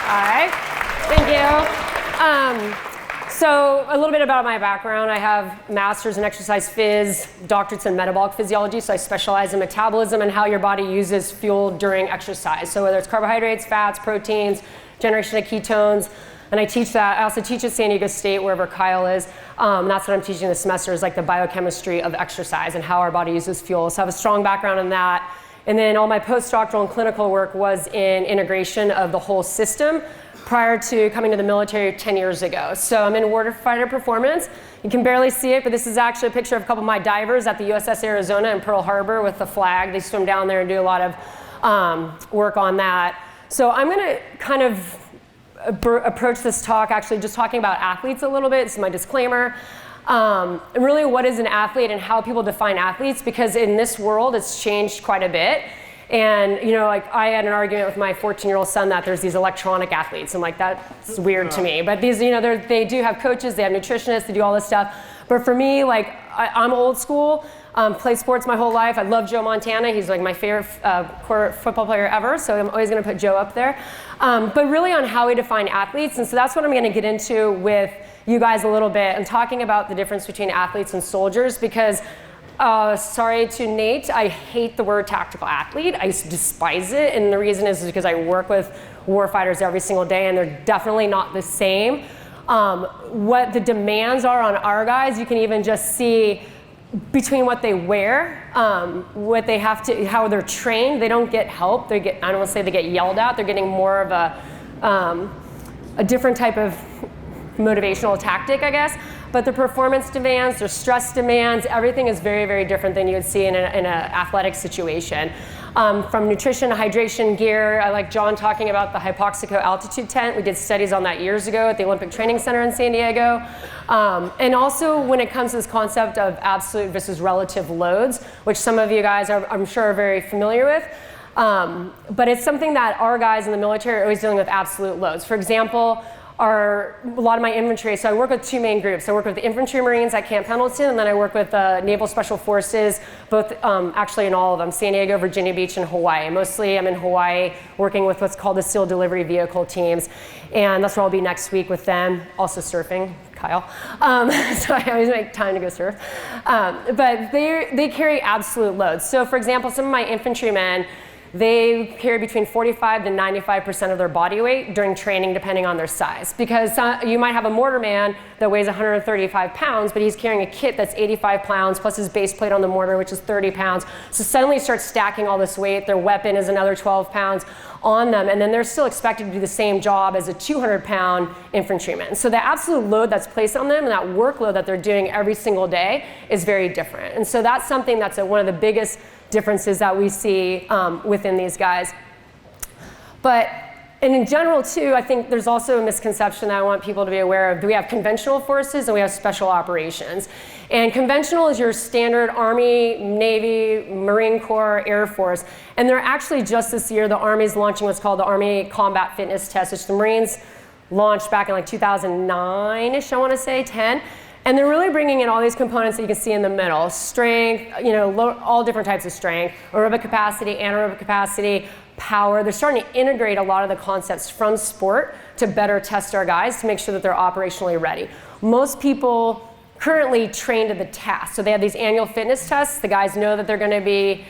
Hi. Thank you. So a little bit about my background. I have master's in exercise phys, doctorates in metabolic physiology, so I specialize in metabolism and how your body uses fuel during exercise. So whether it's carbohydrates, fats, proteins, generation of ketones, and I teach that. I also teach at San Diego State, wherever Kyle is. That's what I'm teaching this semester, is like the biochemistry of exercise and how our body uses fuel. So I have a strong background in that. And then all my postdoctoral and clinical work was in integration of the whole system prior to coming to the military 10 years ago. So I'm in Warfighter performance. You can barely see it, but this is actually a picture of a couple of my divers at the USS Arizona in Pearl Harbor with the flag. They swim down there and do a lot of work on that. So I'm going to kind of approach this talk actually just talking about athletes a little bit. This is my disclaimer. And really, what is an athlete and how people define athletes, because in this world it's changed quite a bit. And you know, like I had an argument with my 14-year-old son that there's these electronic athletes. I'm like, that's weird to me. But these, you know, they do have coaches, they have nutritionists, they do all this stuff. But for me, like I'm old school. Played sports my whole life. I love Joe Montana. He's like my favorite football player ever, so I'm always going to put Joe up there. But really on how we define athletes, and so that's what I'm going to get into with you guys a little bit. I'm talking about the difference between athletes and soldiers because, sorry to Nate, I hate the word tactical athlete. I despise it, and the reason is because I work with warfighters every single day, and they're definitely not the same. What the demands are on our guys, you can even just see between what they wear, what they have to, how they're trained. They don't get help. I don't want to say they get yelled at. They're getting more of a different type of motivational tactic, I guess. But the performance demands, their stress demands, everything is very, very different than you would see in an athletic situation. From nutrition to hydration gear, I like John talking about the hypoxico altitude tent. We did studies on that years ago at the Olympic Training Center in San Diego. And also when it comes to this concept of absolute versus relative loads, which some of you guys I'm sure are very familiar with. But it's something that our guys in the military are always dealing with absolute loads. For example, a lot of my infantry, so I work with two main groups. I work with the infantry Marines at Camp Pendleton, and then I work with Naval Special Forces, both actually in all of them, San Diego, Virginia Beach, and Hawaii. Mostly I'm in Hawaii working with what's called the SEAL Delivery Vehicle teams, and that's where I'll be next week with them, also surfing, Kyle. So I always make time to go surf. But they carry absolute loads. So for example, some of my infantrymen, they carry between 45 to 95% of their body weight during training, depending on their size. Because you might have a mortar man that weighs 135 pounds, but he's carrying a kit that's 85 pounds, plus his base plate on the mortar, which is 30 pounds. So suddenly you start stacking all this weight. Their weapon is another 12 pounds on them, and then they're still expected to do the same job as a 200-pound infantryman. So the absolute load that's placed on them and that workload that they're doing every single day is very different. And so that's something that's one of the biggest differences that we see within these guys. And in general too, I think there's also a misconception that I want people to be aware of. We have conventional forces and we have special operations. And conventional is your standard Army, Navy, Marine Corps, Air Force. And they're actually just this year, the Army's launching what's called the Army Combat Fitness Test, which the Marines launched back in like 2009-ish, I want to say, 10. And they're really bringing in all these components that you can see in the middle. Strength, all different types of strength, aerobic capacity, anaerobic capacity, power. They're starting to integrate a lot of the concepts from sport to better test our guys to make sure that they're operationally ready. Most people currently train to the task. So they have these annual fitness tests. The guys know that they're going to be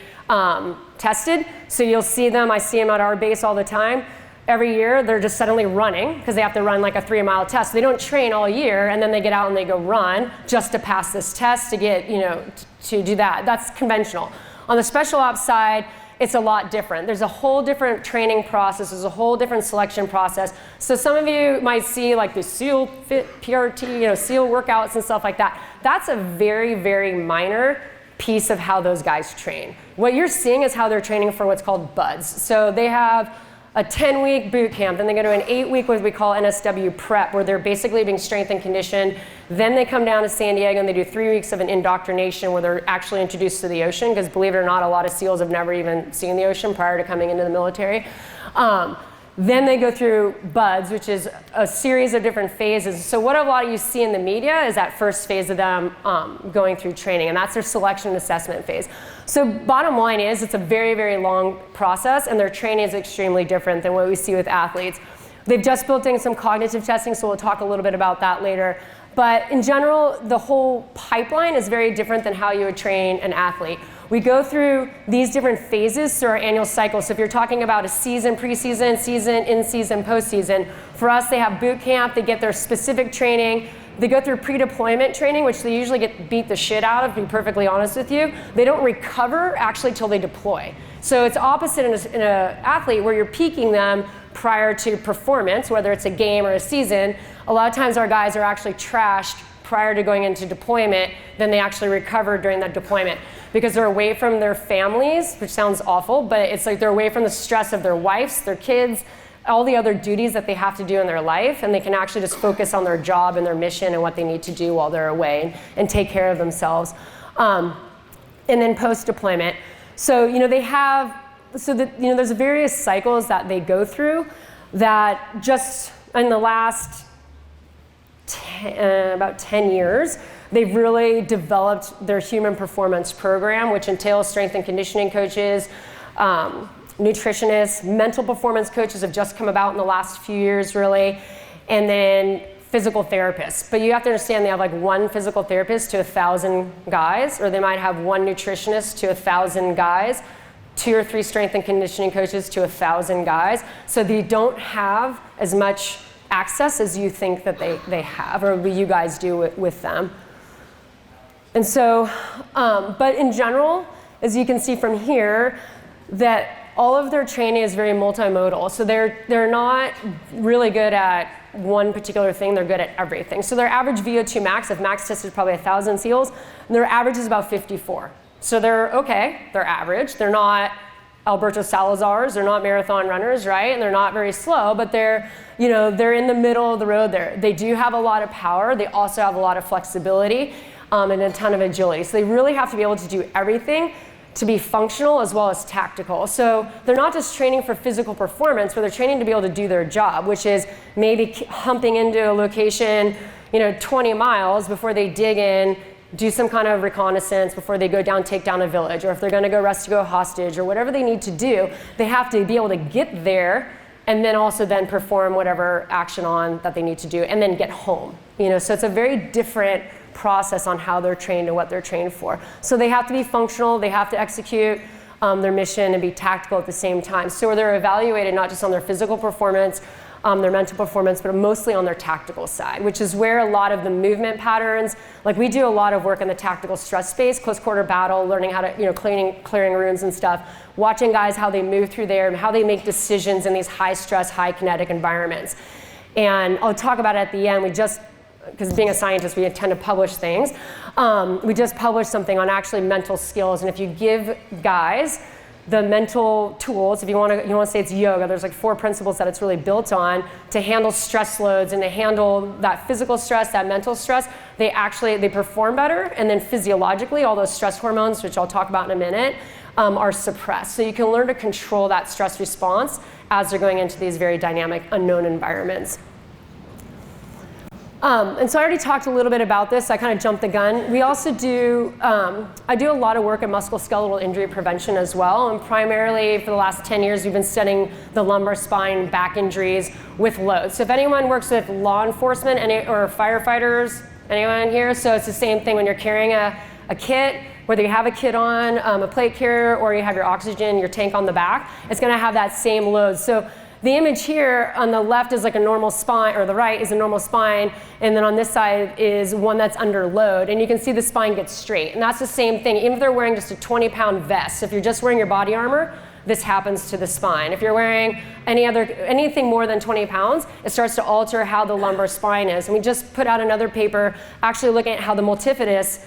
tested. So you'll see them. I see them at our base all the time. Every year, they're just suddenly running because they have to run like a 3-mile test. They don't train all year, and then they get out and they go run just to pass this test to get, to do that. That's conventional. On the special ops side, it's a lot different. There's a whole different training process. There's a whole different selection process. So some of you might see like the SEAL Fit PRT, SEAL workouts and stuff like that. That's a very, very minor piece of how those guys train. What you're seeing is how they're training for what's called BUDS. So they have a 10-week boot camp, then they go to an 8-week what we call NSW prep, where they're basically being strength and conditioned. Then they come down to San Diego and they do 3 weeks of an indoctrination where they're actually introduced to the ocean, because believe it or not, a lot of SEALs have never even seen the ocean prior to coming into the military. Then they go through BUDS, which is a series of different phases. So what a lot of you see in the media is that first phase of them going through training, and that's their selection and assessment phase. So bottom line is it's a very, very long process, and their training is extremely different than what we see with athletes. They've just built in some cognitive testing, so we'll talk a little bit about that later. But in general, the whole pipeline is very different than how you would train an athlete. We go through these different phases through our annual cycle. So if you're talking about a season, preseason, season, in-season, postseason, for us they have boot camp, they get their specific training, they go through pre-deployment training, which they usually get beat the shit out of, to be perfectly honest with you. They don't recover actually till they deploy. So it's opposite in an athlete where you're peaking them prior to performance, whether it's a game or a season. A lot of times our guys are actually trashed prior to going into deployment, then they actually recover during that deployment because they're away from their families, which sounds awful, but it's like they're away from the stress of their wives, their kids, all the other duties that they have to do in their life, and they can actually just focus on their job and their mission and what they need to do while they're away and take care of themselves. And then post-deployment. So, they have, there's various cycles that they go through that just in the last about 10 years, they've really developed their human performance program, which entails strength and conditioning coaches, nutritionists, mental performance coaches have just come about in the last few years, really, and then physical therapists. But you have to understand they have like one physical therapist to 1,000 guys, or they might have one nutritionist to 1,000 guys, 2 or 3 strength and conditioning coaches to 1,000 guys. So they don't have as much access as you think that they have, or you guys do with them. And so, but in general, as you can see from here, that all of their training is very multimodal. So they're not really good at one particular thing, they're good at everything. So their average VO2 max, if max tested probably 1,000 SEALs, their average is about 54. So they're okay, they're average. They're not Alberto Salazar's, they're not marathon runners, right? And they're not very slow, but they're in the middle of the road there. They do have a lot of power. They also have a lot of flexibility and a ton of agility. So they really have to be able to do everything to be functional as well as tactical. So they're not just training for physical performance, but they're training to be able to do their job, which is maybe humping into a location, 20 miles before they dig in, do some kind of reconnaissance before they go down, take down a village, or if they're gonna go rescue a hostage or whatever they need to do, they have to be able to get there and then also then perform whatever action on that they need to do and then get home. So it's a very different process on how they're trained and what they're trained for. So they have to be functional, they have to execute their mission and be tactical at the same time. So they're evaluated not just on their physical performance, their mental performance, but mostly on their tactical side, which is where a lot of the movement patterns, like we do a lot of work in the tactical stress space, close quarter battle, learning how to, clearing rooms and stuff, watching guys how they move through there and how they make decisions in these high stress, high kinetic environments. And I'll talk about it at the end. Because being a scientist, we tend to publish things. We just published something on actually mental skills, and if you give guys the mental tools, if you want to say it's yoga, there's like 4 principles that it's really built on to handle stress loads and to handle that physical stress, that mental stress, they perform better, and then physiologically, all those stress hormones, which I'll talk about in a minute, are suppressed. So you can learn to control that stress response as they're going into these very dynamic, unknown environments. And so I already talked a little bit about this. I kind of jumped the gun. We also do, I do a lot of work in musculoskeletal injury prevention as well. And primarily for the last 10 years, we've been studying the lumbar spine, back injuries with loads. So if anyone works with law enforcement or firefighters, anyone here? So it's the same thing when you're carrying a kit, whether you have a kit on, a plate carrier, or you have your oxygen, your tank on the back, it's gonna have that same load. So the image here on the left is like a normal spine, or the right is a normal spine, and then on this side is one that's under load, and you can see the spine gets straight. And that's the same thing, even if they're wearing just a 20-pound vest. So if you're just wearing your body armor, this happens to the spine. If you're wearing anything more than 20 pounds, it starts to alter how the lumbar spine is. And we just put out another paper actually looking at how the multifidus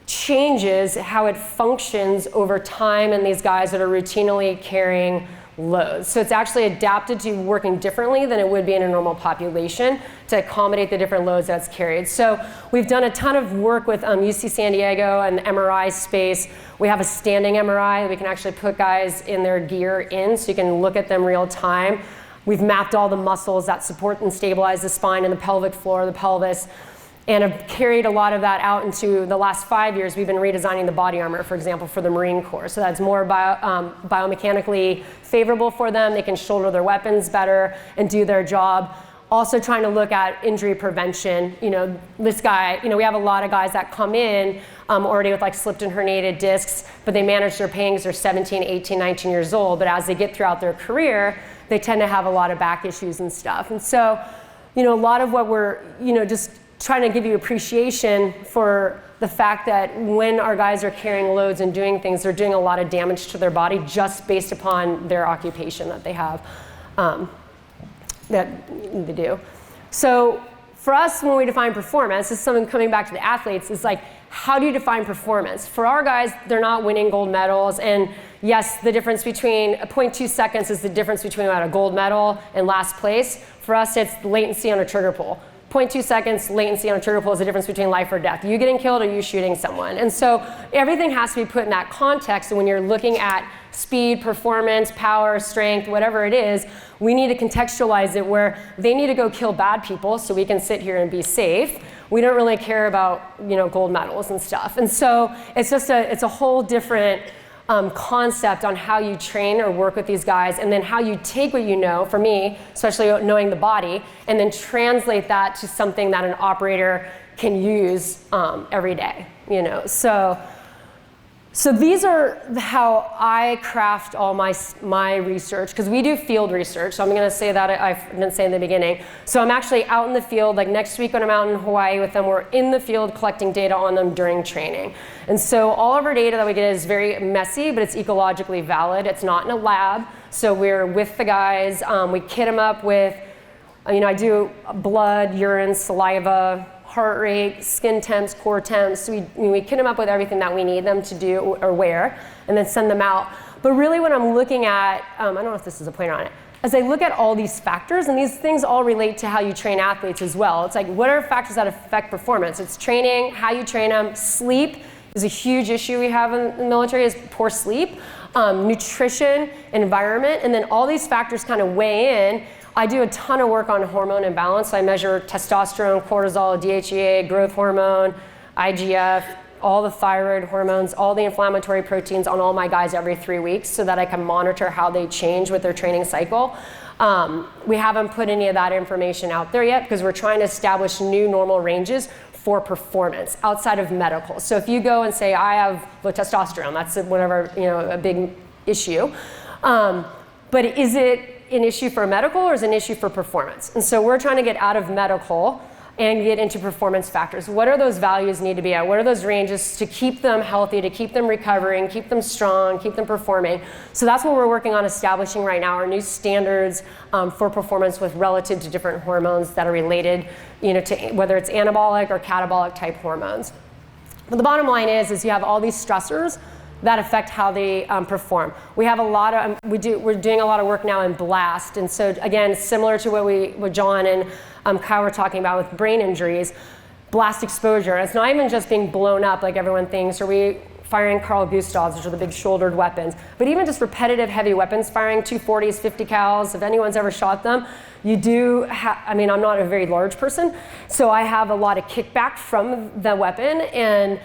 changes how it functions over time in these guys that are routinely carrying loads. So it's actually adapted to working differently than it would be in a normal population to accommodate the different loads that's carried. So we've done a ton of work with UC San Diego and the MRI space. We have a standing MRI that we can actually put guys in their gear in so you can look at them real time. We've mapped all the muscles that support and stabilize the spine and the pelvic floor, the pelvis. and have carried a lot of that out into the last 5 years. We've been redesigning the body armor, for example, for the Marine Corps. So that's more biomechanically favorable for them. They can shoulder their weapons better and do their job. Also trying to look at injury prevention. This guy, we have a lot of guys that come in already with like slipped and herniated discs, but they manage their pain because they're 17, 18, 19 years old. But as they get throughout their career, they tend to have a lot of back issues and stuff. And so, a lot of what we're, just trying to give you appreciation for the fact that when our guys are carrying loads and doing things, they're doing a lot of damage to their body just based upon their occupation that they have. That they do. So for us, when we define performance, this is something coming back to the athletes, is like, how do you define performance? For our guys, they're not winning gold medals, and yes, the difference between 0.2 seconds is the difference between a gold medal and last place. For us, it's latency on a trigger pull. 0.2 seconds latency on a trigger pull is the difference between life or death. You getting killed or you shooting someone. And so everything has to be put in that context. And when you're looking at speed, performance, power, strength, whatever it is, we need to contextualize it where they need to go kill bad people so we can sit here and be safe. We don't really care about gold medals and stuff. And so it's just it's a whole different concept on how you train or work with these guys, and then how you take what you know, for me, especially knowing the body, and then translate that to something that an operator can use every day. So these are how I craft all my research, because we do field research. So I'm going to say that I didn't say in the beginning. So I'm actually out in the field. Like next week when I'm out in Hawaii with them, we're in the field collecting data on them during training. And so all of our data that we get is very messy, but it's ecologically valid. It's not in a lab. So we're with the guys. We kit them up with, I do blood, urine, saliva, heart rate, skin temps, core temps. So we kit them up with everything that we need them to do or wear, and then send them out. But really what I'm looking at, I don't know if this is a pointer on it, as I look at all these factors, and these things all relate to how you train athletes as well. It's like, what are factors that affect performance? It's training, how you train them. Sleep is a huge issue we have in the military, is poor sleep. Nutrition, environment, and then all these factors kind of weigh in. I do a ton of work on hormone imbalance. I measure testosterone, cortisol, DHEA, growth hormone, IGF, all the thyroid hormones, all the inflammatory proteins on all my guys every 3 weeks so that I can monitor how they change with their training cycle. We haven't put any of that information out there yet because we're trying to establish new normal ranges for performance outside of medical. So if you go and say, I have low testosterone, that's a big issue. But is it an issue for medical or is it an issue for performance? And so we're trying to get out of medical and get into performance factors. What are those values need to be at? What are those ranges to keep them healthy, to keep them recovering, keep them strong, keep them performing? So that's what we're working on establishing right now, our new standards for performance with relative to different hormones that are related, to whether it's anabolic or catabolic type hormones. But the bottom line is you have all these stressors that affect how they perform. We have a lot of, we're doing a lot of work now in blast. And so again, similar to what John and Kyle were talking about with brain injuries, blast exposure. And it's not even just being blown up like everyone thinks, or we firing Carl Gustavs, which are the big shouldered weapons, but even just repetitive heavy weapons firing, 240s, 50 cals, if anyone's ever shot them, you do I'm not a very large person, so I have a lot of kickback from the weapon, and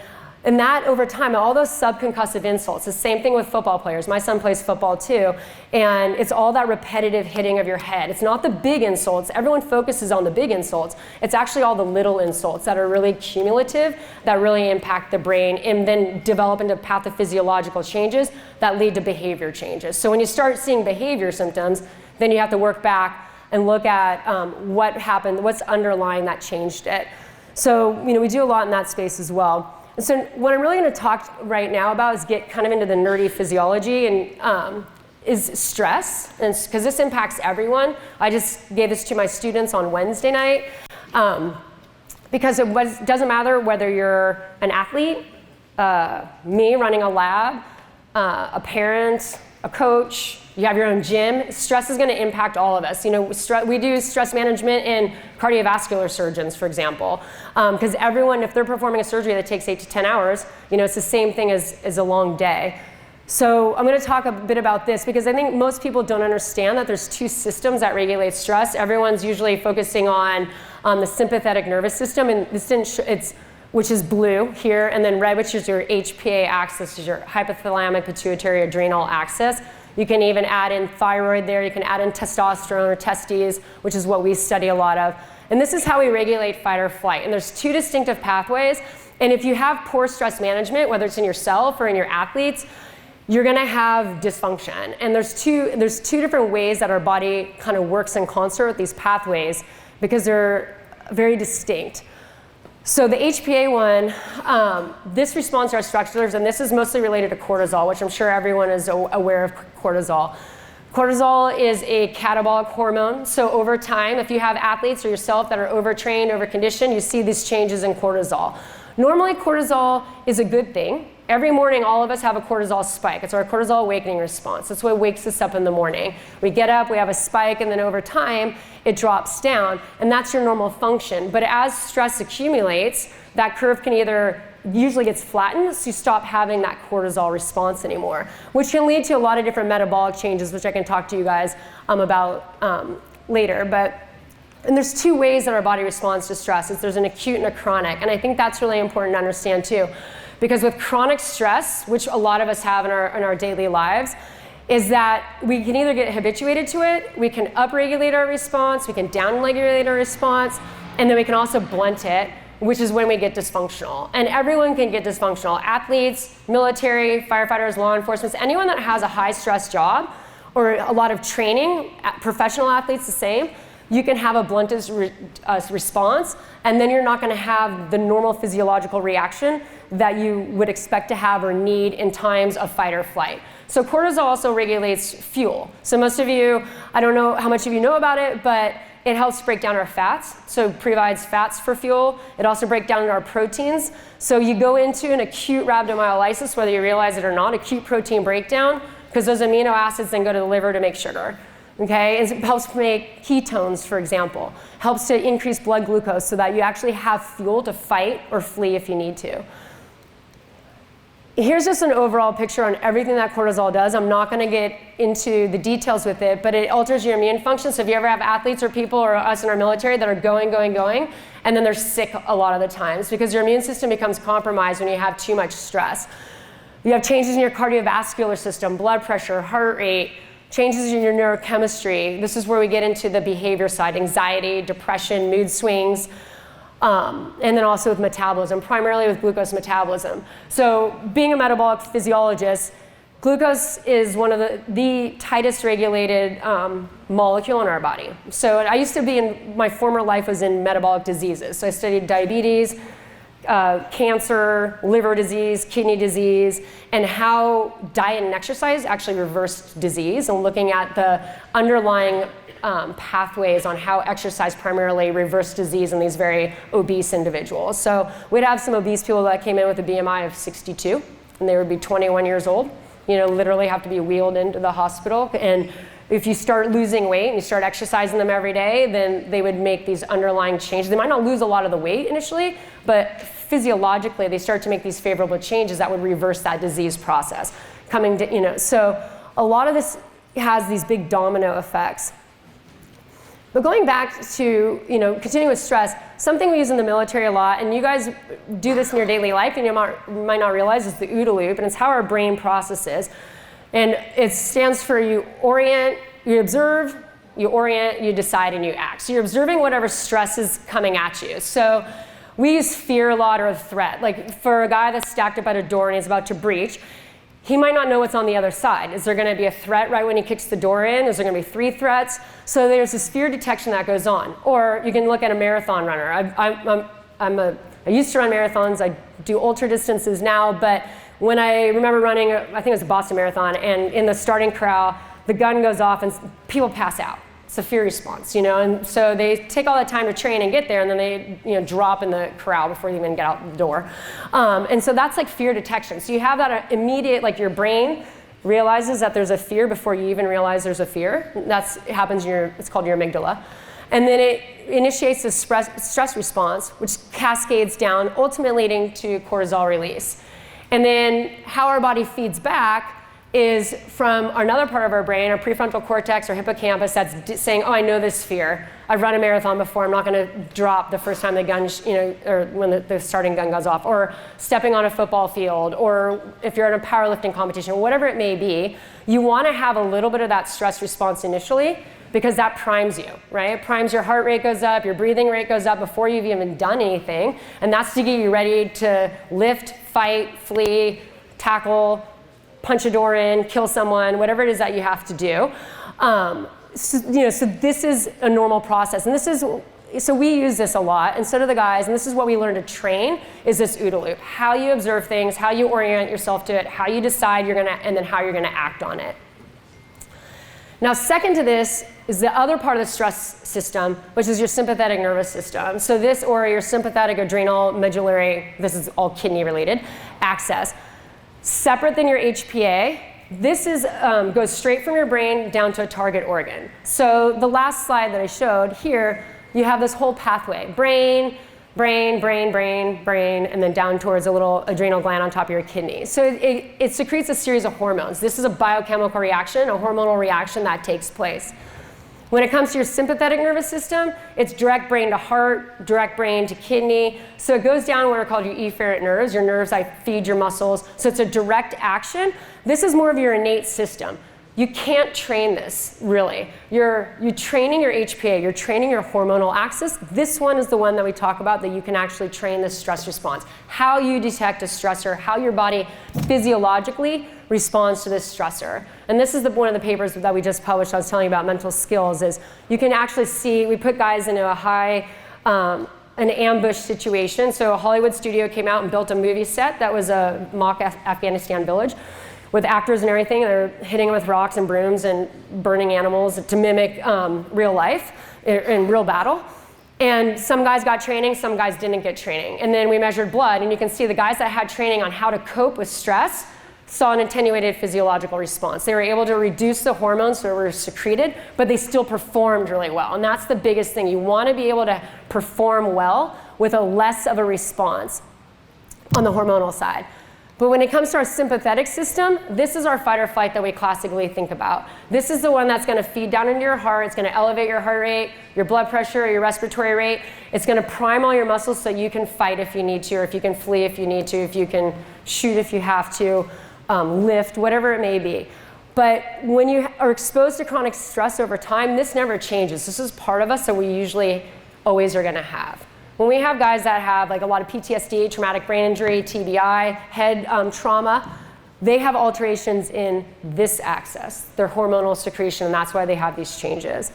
that over time, all those subconcussive insults, the same thing with football players. My son plays football too, and it's all that repetitive hitting of your head. It's not the big insults. Everyone focuses on the big insults. It's actually all the little insults that are really cumulative, that really impact the brain, and then develop into pathophysiological changes that lead to behavior changes. So when you start seeing behavior symptoms, then you have to work back and look at what happened, what's underlying that changed it. So we do a lot in that space as well. And so what I'm really going to talk right now about is get kind of into the nerdy physiology and is stress, and because this impacts everyone. I just gave this to my students on Wednesday night because it doesn't matter whether you're an athlete, me running a lab, a parent, a coach, you have your own gym. Stress is going to impact all of us. We do stress management in cardiovascular surgeons, for example, because everyone, if they're performing a surgery that takes 8 to 10 hours, it's the same thing as a long day. So I'm going to talk a bit about this because I think most people don't understand that there's two systems that regulate stress. Everyone's usually focusing on the sympathetic nervous system, and which is blue here, and then red, which is your HPA axis, which is your hypothalamic pituitary adrenal axis. You can even add in thyroid there. You can add in testosterone or testes, which is what we study a lot of. And this is how we regulate fight or flight. And there's two distinctive pathways. And if you have poor stress management, whether it's in yourself or in your athletes, you're going to have dysfunction. And there's two different ways that our body kind of works in concert with these pathways because they're very distinct. So the HPA one, this responds to our structures, and this is mostly related to cortisol, which I'm sure everyone is aware of cortisol. Cortisol is a catabolic hormone. So over time, if you have athletes or yourself that are overtrained, overconditioned, you see these changes in cortisol. Normally, cortisol is a good thing. Every morning, all of us have a cortisol spike. It's our cortisol awakening response. That's what wakes us up in the morning. We get up, we have a spike, and then over time, it drops down. And that's your normal function. But as stress accumulates, that curve can usually gets flattened, so you stop having that cortisol response anymore, which can lead to a lot of different metabolic changes, which I can talk to you guys about later. And there's two ways that our body responds to stress. There's an acute and a chronic. And I think that's really important to understand too. Because with chronic stress, which a lot of us have in our daily lives, is that we can either get habituated to it, we can upregulate our response, we can downregulate our response, and then we can also blunt it, which is when we get dysfunctional. And everyone can get dysfunctional. Athletes, military, firefighters, law enforcement, anyone that has a high stress job or a lot of training, professional athletes the same, you can have a blunted response, and then you're not going to have the normal physiological reaction that you would expect to have or need in times of fight or flight. So cortisol also regulates fuel. So most of you, I don't know how much of you know about it, but it helps break down our fats. So it provides fats for fuel. It also breaks down our proteins. So you go into an acute rhabdomyolysis, whether you realize it or not, acute protein breakdown, because those amino acids then go to the liver to make sugar. Okay, it helps make ketones, for example. Helps to increase blood glucose so that you actually have fuel to fight or flee if you need to. Here's just an overall picture on everything that cortisol does. I'm not going to get into the details with it, but it alters your immune function. So if you ever have athletes or people or us in our military that are going, and then they're sick a lot of the times because your immune system becomes compromised when you have too much stress. You have changes in your cardiovascular system, blood pressure, heart rate, changes in your neurochemistry. This is where we get into the behavior side, anxiety, depression, mood swings, and then also with metabolism, primarily with glucose metabolism. So being a metabolic physiologist, glucose is one of the tightest regulated molecule in our body. So I used to be my former life was in metabolic diseases. So I studied diabetes, cancer, liver disease, kidney disease, and how diet and exercise actually reversed disease, and looking at the underlying pathways on how exercise primarily reversed disease in these very obese individuals. So we'd have some obese people that came in with a BMI of 62, and they would be 21 years old, literally have to be wheeled into the hospital. And if you start losing weight and you start exercising them every day, then they would make these underlying changes. They might not lose a lot of the weight initially, but physiologically they start to make these favorable changes that would reverse that disease process. So a lot of this has these big domino effects. But going back to, continuing with stress, something we use in the military a lot, and you guys do this in your daily life, and you might not realize, is the OODA loop, and it's how our brain processes. And it stands for you orient, you observe, you orient, you decide, and you act. So you're observing whatever stress is coming at you. So we use fear a lot, or a threat. Like for a guy that's stacked up at a door and he's about to breach, he might not know what's on the other side. Is there going to be a threat right when he kicks the door in? Is there going to be 3 threats? So there's this fear detection that goes on. Or you can look at a marathon runner. I used to run marathons. I do ultra distances now, but when I remember running, I think it was a Boston Marathon, and in the starting corral, the gun goes off and people pass out. It's a fear response, and so they take all that time to train and get there, and then they drop in the corral before they even get out the door. And so that's like fear detection. So you have that immediate, like your brain realizes that there's a fear before you even realize there's a fear. It happens it's called your amygdala. And then it initiates this stress response, which cascades down, ultimately leading to cortisol release. And then how our body feeds back is from another part of our brain, our prefrontal cortex or hippocampus, that's saying, oh, I know this fear. I've run a marathon before. I'm not going to drop the first time the gun, or when the starting gun goes off, or stepping on a football field, or if you're in a powerlifting competition, whatever it may be. You want to have a little bit of that stress response initially, because that primes you, right? It primes your heart rate goes up, your breathing rate goes up before you've even done anything, and that's to get you ready to lift, fight, flee, tackle, punch a door in, kill someone, whatever it is that you have to do. So this is a normal process, and so we use this a lot, and so do the guys, and this is what we learn to train, is this OODA loop. How you observe things, how you orient yourself to it, how you decide and then how you're gonna act on it. Now, second to this is the other part of the stress system, which is your sympathetic nervous system. So this, or your sympathetic adrenal medullary, this is all kidney related, axis. Separate than your HPA, this goes straight from your brain down to a target organ. So the last slide that I showed here, you have this whole pathway, brain, and then down towards a little adrenal gland on top of your kidney. So it secretes a series of hormones. This is a biochemical reaction, a hormonal reaction that takes place. When it comes to your sympathetic nervous system, it's direct brain to heart, direct brain to kidney. So it goes down what are called your efferent nerves, your nerves that feed your muscles. So it's a direct action. This is more of your innate system. You can't train this, really. You're training your HPA, you're training your hormonal axis. This one is the one that we talk about that you can actually train the stress response. How you detect a stressor, how your body physiologically responds to this stressor. And this is one of the papers that we just published. I was telling you about mental skills, is you can actually see, we put guys into an ambush situation. So a Hollywood studio came out and built a movie set that was a mock Afghanistan village, with actors and everything. They're hitting them with rocks and brooms and burning animals to mimic real life in real battle. And some guys got training, some guys didn't get training. And then we measured blood, and you can see the guys that had training on how to cope with stress saw an attenuated physiological response. They were able to reduce the hormones that were secreted, but they still performed really well. And that's the biggest thing. You want to be able to perform well with a less of a response on the hormonal side. But when it comes to our sympathetic system, this is our fight or flight that we classically think about. This is the one that's going to feed down into your heart. It's going to elevate your heart rate, your blood pressure, your respiratory rate. It's going to prime all your muscles so you can fight if you need to, or if you can flee if you need to, if you can shoot if you have to, lift, whatever it may be. But when you are exposed to chronic stress over time, this never changes. This is part of us that we usually always are going to have. When we have guys that have like a lot of PTSD, traumatic brain injury, TBI, head trauma, they have alterations in this axis, their hormonal secretion, and that's why they have these changes.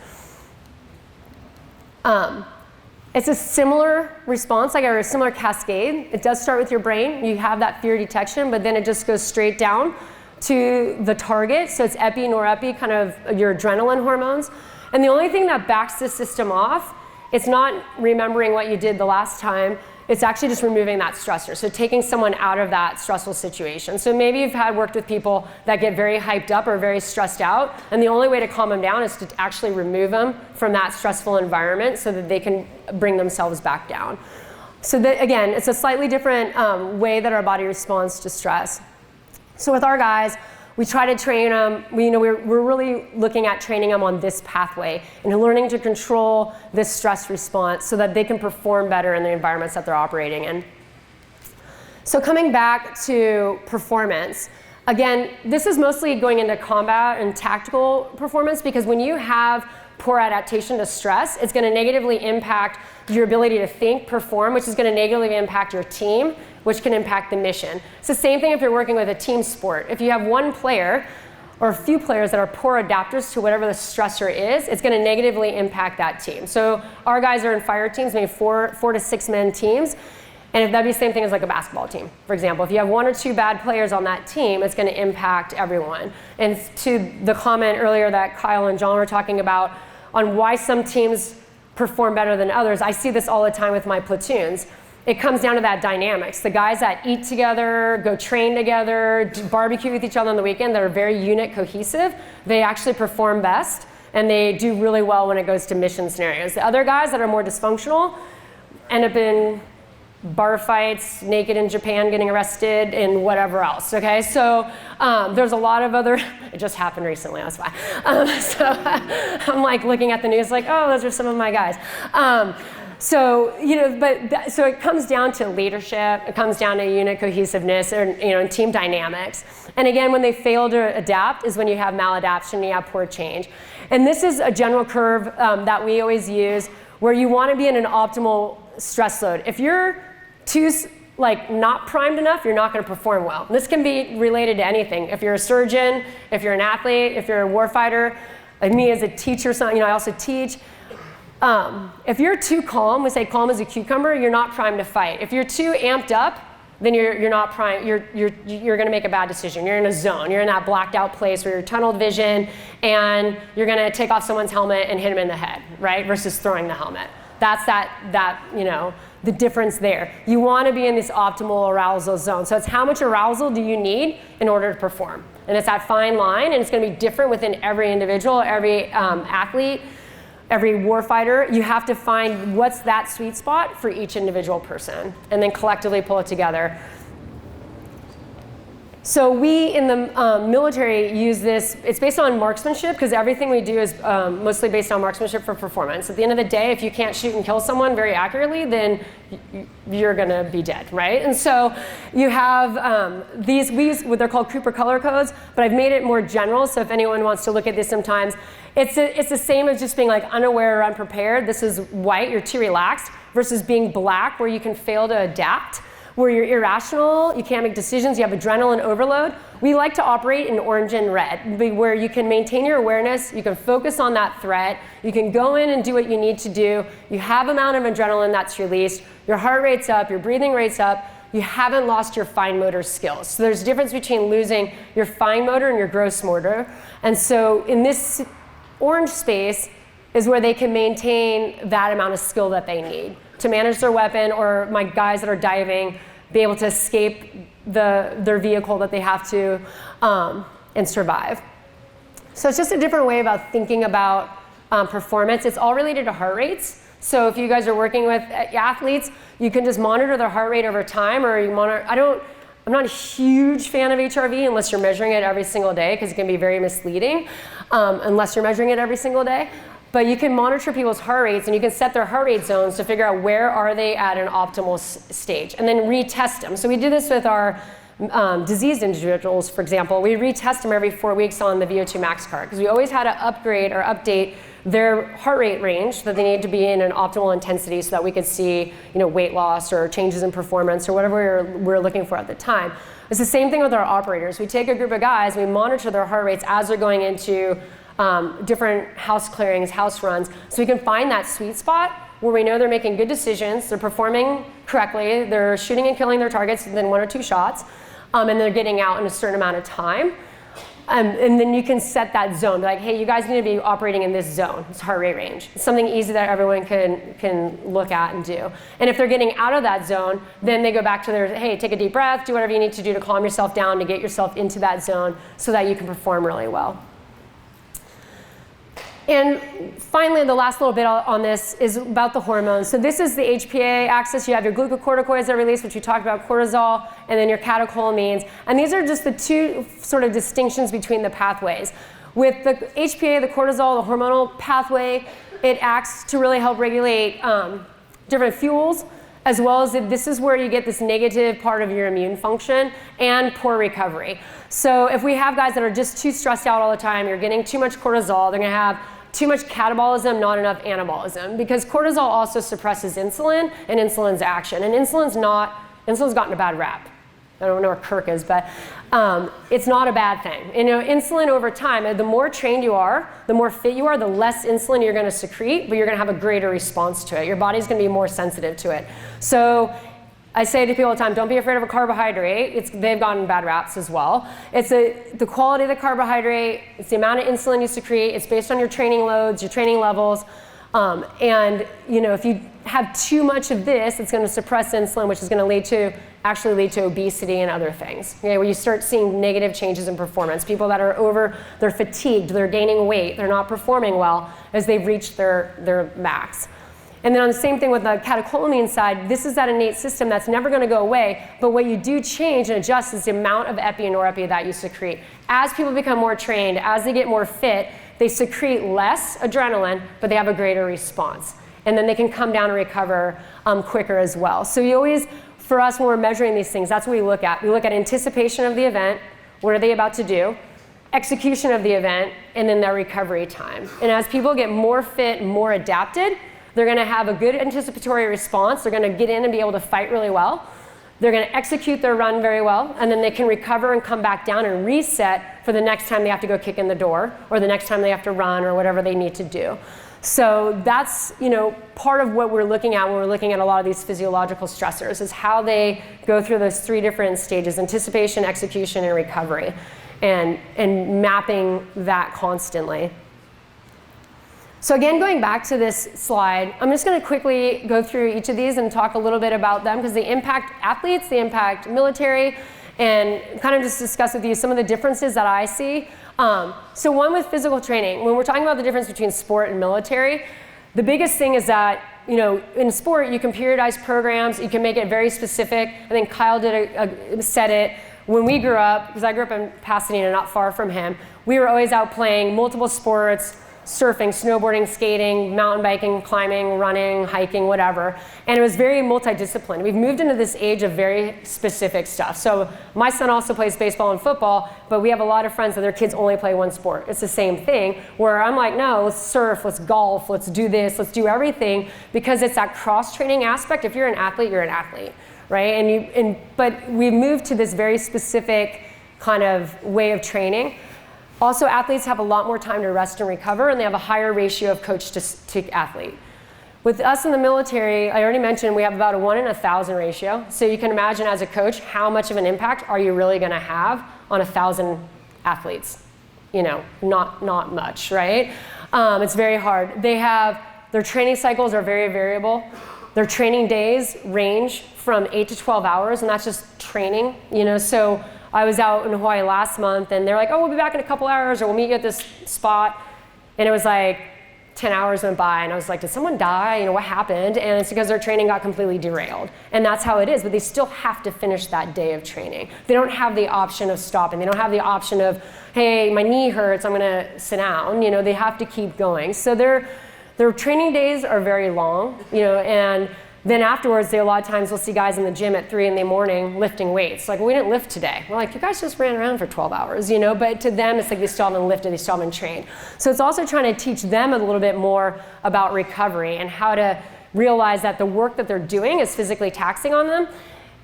It's a similar response, like a similar cascade. It does start with your brain. You have that fear detection, but then it just goes straight down to the target. So it's epi, norepi, kind of your adrenaline hormones. And the only thing that backs this system off, it's not remembering what you did the last time. It's actually just removing that stressor. So taking someone out of that stressful situation. So maybe you've worked with people that get very hyped up or very stressed out, and the only way to calm them down is to actually remove them from that stressful environment so that they can bring themselves back down. So that, again, it's a slightly different way that our body responds to stress. So with our guys, we try to train them. We're really looking at training them on this pathway and learning to control this stress response so that they can perform better in the environments that they're operating in. So coming back to performance, again, this is mostly going into combat and tactical performance, because when you have poor adaptation to stress, it's going to negatively impact your ability to think, perform, which is going to negatively impact your team, which can impact the mission. It's the same thing if you're working with a team sport. If you have one player or a few players that are poor adapters to whatever the stressor is, it's going to negatively impact that team. So our guys are in fire teams, maybe four to 6 man teams. And if that'd be the same thing as like a basketball team, for example. If you have 1 or 2 bad players on that team, it's going to impact everyone. And to the comment earlier that Kyle and John were talking about on why some teams perform better than others, I see this all the time with my platoons. It comes down to that dynamics. The guys that eat together, go train together, barbecue with each other on the weekend, that are very unit cohesive, they actually perform best, and they do really well when it goes to mission scenarios. The other guys that are more dysfunctional end up in bar fights, naked in Japan, getting arrested, and whatever else, okay? So there's a lot of other, it just happened recently, that's why. So I'm like looking at the news like, oh, those are some of my guys. So, so it comes down to leadership, it comes down to unit cohesiveness, and team dynamics. And again, when they fail to adapt is when you have maladaptation, you have poor change. And this is a general curve that we always use where you want to be in an optimal stress load. If you're too not primed enough, you're not going to perform well. And this can be related to anything. If you're a surgeon, if you're an athlete, if you're a warfighter, like me as a teacher, I also teach. If you're too calm, we say calm as a cucumber, you're not primed to fight. If you're too amped up, then you're not primed. You're going to make a bad decision. You're in a zone. You're in that blacked out place where you're tunnel vision, and you're going to take off someone's helmet and hit them in the head, right? Versus throwing the helmet. That's the difference there. You want to be in this optimal arousal zone. So it's how much arousal do you need in order to perform? And it's that fine line, and it's going to be different within every individual, every athlete, every warfighter. You have to find what's that sweet spot for each individual person, and then collectively pull it together. So we in the military use this. It's based on marksmanship, because everything we do is mostly based on marksmanship for performance. At the end of the day, if you can't shoot and kill someone very accurately, then you're going to be dead, right? And so you have we use what they're called Cooper color codes, but I've made it more general. So if anyone wants to look at this sometimes, it's the same as just being like unaware or unprepared. This is white, you're too relaxed, versus being black, where you can fail to adapt, where you're irrational, you can't make decisions, you have adrenaline overload. We like to operate in orange and red, where you can maintain your awareness, you can focus on that threat, you can go in and do what you need to do, you have amount of adrenaline that's released, your heart rate's up, your breathing rate's up, you haven't lost your fine motor skills. So there's a difference between losing your fine motor and your gross motor. And so in this orange space is where they can maintain that amount of skill that they need to manage their weapon, or my guys that are diving, be able to escape their vehicle that they have to and survive. So it's just a different way about thinking about performance. It's all related to heart rates. So if you guys are working with athletes, you can just monitor their heart rate over time, or you monitor, I'm not a huge fan of HRV unless you're measuring it every single day, because it can be very misleading unless you're measuring it every single day. But you can monitor people's heart rates, and you can set their heart rate zones to figure out where are they at an optimal stage, and then retest them. So we do this with our diseased individuals, for example. We retest them every 4 weeks on the VO2 max card, because we always had to upgrade or update their heart rate range that they need to be in an optimal intensity, so that we could see weight loss or changes in performance or whatever we're looking for at the time. It's the same thing with our operators. We take a group of guys, we monitor their heart rates as they're going into different house clearings, house runs, so we can find that sweet spot where we know they're making good decisions, they're performing correctly, they're shooting and killing their targets within 1 or 2 shots, and they're getting out in a certain amount of time. And then you can set that zone, like, hey, you guys need to be operating in this zone, this heart rate range. It's something easy that everyone can look at and do. And if they're getting out of that zone, then they go back to their, hey, take a deep breath, do whatever you need to do to calm yourself down, to get yourself into that zone so that you can perform really well. And finally, the last little bit on this is about the hormones. So this is the HPA axis. You have your glucocorticoids that are released, which we talked about, cortisol, and then your catecholamines. And these are just the two sort of distinctions between the pathways. With the HPA, the cortisol, the hormonal pathway, it acts to really help regulate different fuels, as well as this is where you get this negative part of your immune function and poor recovery. So if we have guys that are just too stressed out all the time, you're getting too much cortisol, they're going to have too much catabolism, not enough anabolism, because cortisol also suppresses insulin and insulin's action. And insulin's gotten a bad rap. I don't know where Kirk is, but it's not a bad thing. Insulin over time, the more trained you are, the more fit you are, the less insulin you're going to secrete, but you're going to have a greater response to it. Your body's going to be more sensitive to it. So I say to people all the time, don't be afraid of a carbohydrate. They've gotten bad raps as well. It's the quality of the carbohydrate, it's the amount of insulin you secrete, it's based on your training loads, your training levels. And if you have too much of this, it's going to suppress insulin, which is going to actually lead to obesity and other things. Where you start seeing negative changes in performance. People that are they're fatigued, they're gaining weight, they're not performing well as they've reached their max. And then on the same thing with the catecholamine side, this is that innate system that's never going to go away, but what you do change and adjust is the amount of epi and norepi that you secrete. As people become more trained, as they get more fit, they secrete less adrenaline, but they have a greater response. And then they can come down and recover quicker as well. So you always, for us, when we're measuring these things, that's what we look at. We look at anticipation of the event, what are they about to do, execution of the event, and then their recovery time. And as people get more fit, more adapted, they're going to have a good anticipatory response. They're going to get in and be able to fight really well. They're going to execute their run very well, and then they can recover and come back down and reset for the next time they have to go kick in the door, or the next time they have to run, or whatever they need to do. So that's, part of what we're looking at when we're looking at a lot of these physiological stressors, is how they go through those 3 different stages: anticipation, execution, and recovery, and mapping that constantly. So again, going back to this slide, I'm just going to quickly go through each of these and talk a little bit about them, because they impact athletes, they impact military, and kind of just discuss with you some of the differences that I see. So one with physical training, when we're talking about the difference between sport and military, the biggest thing is that, in sport, you can periodize programs, you can make it very specific. I think Kyle said it. When we grew up, because I grew up in Pasadena, not far from him, we were always out playing multiple sports, surfing, snowboarding, skating, mountain biking, climbing, running, hiking, whatever. And it was very multidisciplined. We've moved into this age of very specific stuff. So my son also plays baseball and football, but we have a lot of friends that their kids only play one sport. It's the same thing, where I'm like, no, let's surf, let's golf, let's do this, let's do everything, because it's that cross-training aspect. If you're an athlete, you're an athlete, right? But we've moved to this very specific kind of way of training. Also, athletes have a lot more time to rest and recover, and they have a higher ratio of coach to athlete. With us in the military, I already mentioned we have about a 1 in 1,000 ratio. So you can imagine, as a coach, how much of an impact are you really going to have on 1,000 athletes? Not much, right? It's very hard. Their training cycles are very variable. Their training days range from 8 to 12 hours, and that's just training. So I was out in Hawaii last month, and they're like, oh, we'll be back in a couple hours, or we'll meet you at this spot. And it was like 10 hours went by, and I was like, did someone die? What happened? And it's because their training got completely derailed. And that's how it is, but they still have to finish that day of training. They don't have the option of stopping. They don't have the option of, hey, my knee hurts, I'm gonna sit down. They have to keep going. So their training days are very long, and then afterwards, a lot of times we'll see guys in the gym at 3 in the morning lifting weights. Like, we didn't lift today. We're like, you guys just ran around for 12 hours, But to them, it's like they still haven't lifted, they still haven't trained. So it's also trying to teach them a little bit more about recovery and how to realize that the work that they're doing is physically taxing on them,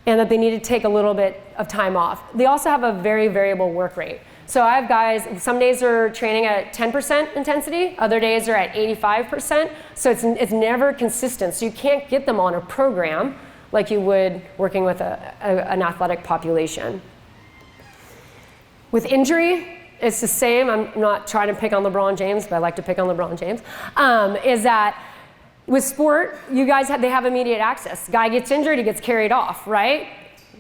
and that they need to take a little bit of time off. They also have a very variable work rate. So I have guys, some days are training at 10% intensity, other days are at 85%. So it's never consistent. So you can't get them on a program like you would working with an athletic population. With injury, it's the same. I'm not trying to pick on LeBron James, but I like to pick on LeBron James. Is that with sport, they have immediate access. Guy gets injured, he gets carried off, right?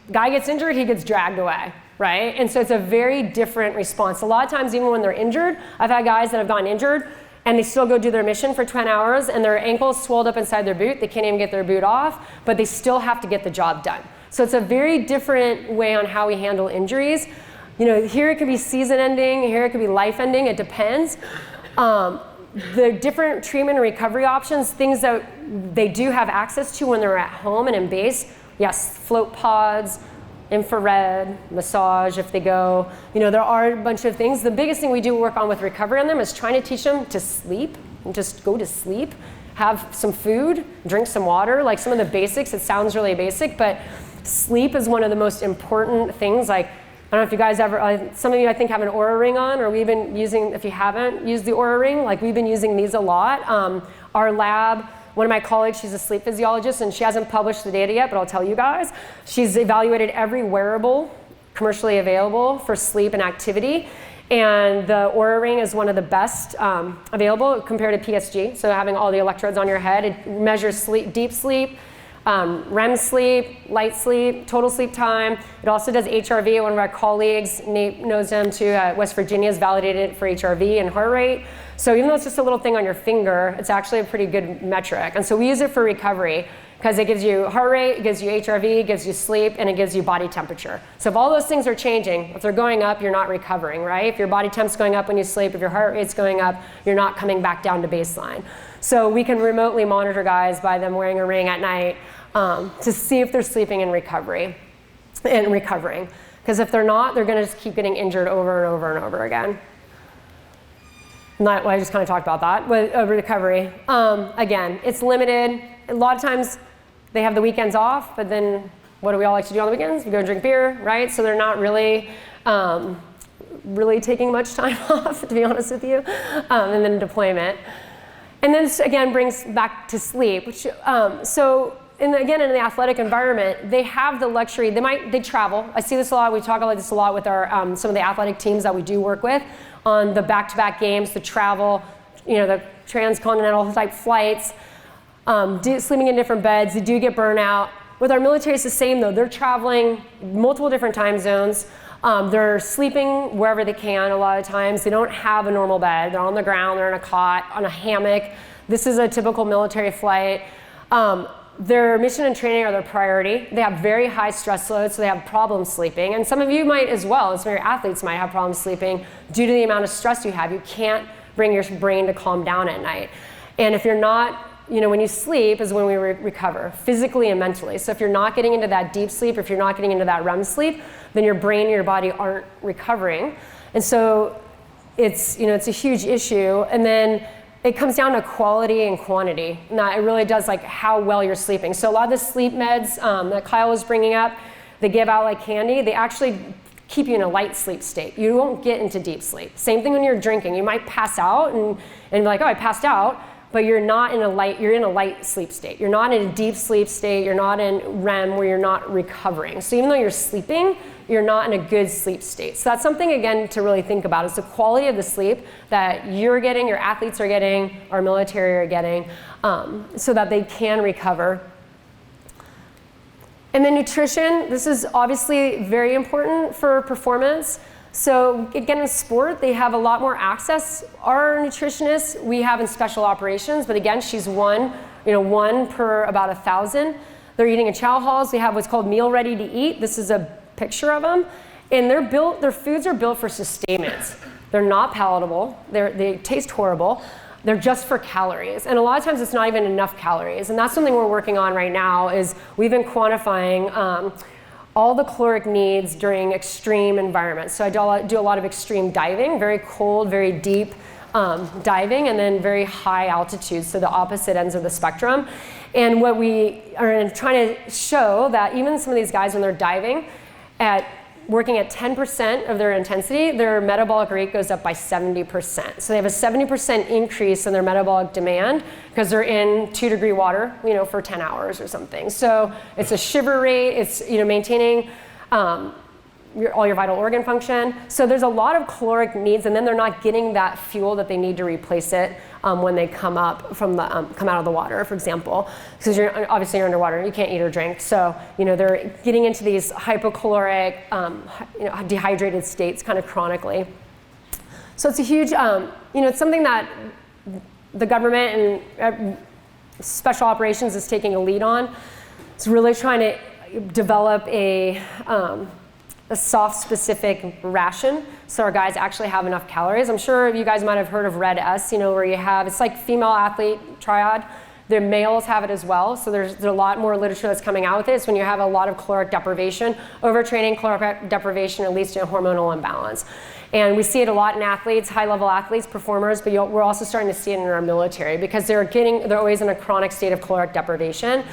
Guy gets injured, he gets dragged away. Right? And so it's a very different response. A lot of times, even when they're injured, I've had guys that have gotten injured and they still go do their mission for 10 hours and their ankle's swelled up inside their boot. They can't even get their boot off, but they still have to get the job done. So it's a very different way on how we handle injuries. Here it could be season ending, here it could be life ending, it depends. The different treatment and recovery options, things that they do have access to when they're at home and in base, yes, float pods, infrared, massage if they go. There are a bunch of things. The biggest thing we do work on with recovery on them is trying to teach them to sleep, and just go to sleep, have some food, drink some water, like some of the basics. It sounds really basic, but sleep is one of the most important things. Like, I don't know if you guys ever, some of you I think have an Oura ring on, or we've been using, if you haven't used the Oura ring, like we've been using these a lot. Our lab, one of my colleagues, she's a sleep physiologist, and she hasn't published the data yet, but I'll tell you guys. She's evaluated every wearable commercially available for sleep and activity, and the Oura Ring is one of the best available compared to PSG. So having all the electrodes on your head, it measures sleep, deep sleep, REM sleep, light sleep, total sleep time. It also does HRV. One of our colleagues, Nate knows him too, at West Virginia, has validated it for HRV and heart rate. So even though it's just a little thing on your finger, it's actually a pretty good metric. And so we use it for recovery because it gives you heart rate, it gives you HRV, it gives you sleep, and it gives you body temperature. So if all those things are changing, if they're going up, you're not recovering, right? If your body temp's going up when you sleep, if your heart rate's going up, you're not coming back down to baseline. So we can remotely monitor guys by them wearing a ring at night to see if they're sleeping in recovery and recovering. Because if they're not, they're going to just keep getting injured over and over and over again. I just kind of talked about that with recovery. Again, it's limited. A lot of times they have the weekends off, but then what do we all like to do on the weekends? We go drink beer, right? So they're not really taking much time off, to be honest with you, and then deployment. And then this, again, brings back to sleep. Which, again, in the athletic environment, they have the luxury. They travel. I see this a lot. We talk about this a lot with our some of the athletic teams that we do work with on the back-to-back games, the travel, the transcontinental type flights, sleeping in different beds. They do get burnout. With our military, it's the same though. They're traveling multiple different time zones. They're sleeping wherever they can a lot of times. They don't have a normal bed. They're on the ground, they're in a cot, on a hammock. This is a typical military flight. Their mission and training are their priority. They have very high stress loads, so they have problems sleeping. And some of you might as well. Some of your athletes might have problems sleeping due to the amount of stress you have. You can't bring your brain to calm down at night. And if you're not, when you sleep is when we recover, physically and mentally. So if you're not getting into that deep sleep, if you're not getting into that REM sleep, then your brain and your body aren't recovering. And so it's a huge issue. And then it comes down to quality and quantity. It really does how well you're sleeping. So a lot of the sleep meds that Kyle was bringing up, they give out like candy. They actually keep you in a light sleep state. You won't get into deep sleep. Same thing when you're drinking. You might pass out and be like, oh, I passed out. But you're in a light sleep state. You're not in a deep sleep state. You're not in REM where you're not recovering. So even though you're sleeping, you're not in a good sleep state. So that's something, again, to really think about is the quality of the sleep that you're getting, your athletes are getting, our military are getting, so that they can recover. And then nutrition, this is obviously very important for performance. So again, in sport, they have a lot more access. Our nutritionist, we have in special operations, but again, she's one per about 1,000. They're eating in chow halls. They have what's called meal ready to eat. This is a picture of them. And their foods are built for sustenance. They're not palatable. They taste horrible. They're just for calories. And a lot of times it's not even enough calories. And that's something we're working on right now is we've been quantifying all the caloric needs during extreme environments. So I do a lot of extreme diving, very cold, very deep diving, and then very high altitudes, so the opposite ends of the spectrum. And what we are trying to show that even some of these guys, when they're diving, working at 10% of their intensity, their metabolic rate goes up by 70%. So they have a 70% increase in their metabolic demand because they're in 2-degree water, for 10 hours or something. So it's a shiver rate, it's maintaining all your vital organ function. So there's a lot of caloric needs, and then they're not getting that fuel that they need to replace it when they come up from come out of the water, for example, because obviously you're underwater, you can't eat or drink. So they're getting into these hypocaloric, dehydrated states kind of chronically. So it's a huge, it's something that the government and special operations is taking a lead on. It's really trying to develop a soft specific ration so our guys actually have enough calories. I'm sure you guys might have heard of Readiness, where you have, it's like female athlete triad. The males have it as well, so there's a lot more literature that's coming out with it. It's when you have a lot of caloric deprivation. Overtraining, caloric deprivation, it leads to a hormonal imbalance. And we see it a lot in athletes, high-level athletes, performers, but we're also starting to see it in our military because they're always in a chronic state of caloric deprivation.